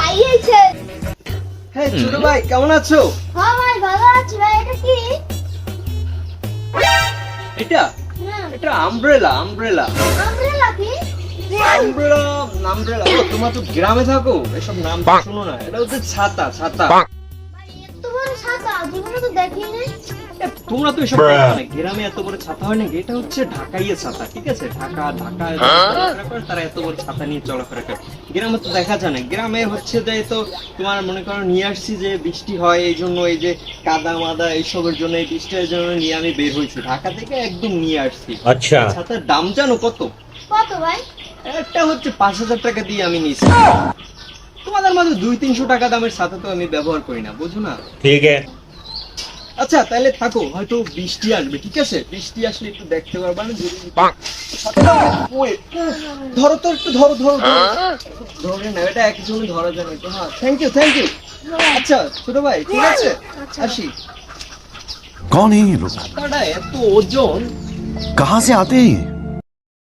পাইয়েছে। হ্যাঁ ছোট ভাই কেমন আছো? হ্যাঁ ভাই ভালো আছি ভাই। এটা কি? এটা হ্যাঁ, এটা আমব্রেলা আমব্রেলা আমব্রেলা কি? Umbrella umbrella. ও তোমরা তো গ্রামে থাকো, এসব নাম শুনো না। এটা হচ্ছে ছাতা ছাতা। ভাই এত বড় ছাতা জীবনে তো দেখিনি না। তোমরা তো এসব জানো না, গ্রামে এত বড় ছাতা হয় নাকি? এটা হচ্ছে ঢাকাইয়া ছাতা, ঠিক আছে? ঢাকায় চলাফেরা করে তারা এত বড় ছাতা নিয়ে চলাফেরা করে। গ্রামে তো দেখা যায় না। গ্রামে হচ্ছে যে তো তোমার মনে করো নিয়ে আসছি যে বৃষ্টি হয় এই জন্য, এই যে কাদা মাদা এইসবের জন্য, এই বৃষ্টির জন্য নিয়ে আমি বের হয়েছি ঢাকা থেকে, একদম নিয়ে আসছি। अच्छा ছাতার দাম জানো কত? কত ভাই? একটা হচ্ছে 5,000 টাকা দিয়ে আমি নিয়েছি। তোমাদের মাঝে 200-300 টাকা দামের ছাতা তো আমি ব্যবহার করি না, বুঝো না? ठीक है আচ্ছা তাহলে থাকো, হয়তো বৃষ্টি আসবে, ঠিক আছে? বৃষ্টি আসলে একটু দেখতে পারবা না যদি ছাতাটা পড়ে। ধরো তো একটু, ধরো ধরো ধরে না, এটা একজনে ধরা যায় না তো। হ্যাঁ থ্যাংক ইউ থ্যাংক ইউ। আচ্ছা ছোট ভাই ঠিক আছে, আসি। कौन है ये लोग? ছাতাটা এত ওজন, कहाँ से आते हैं ये?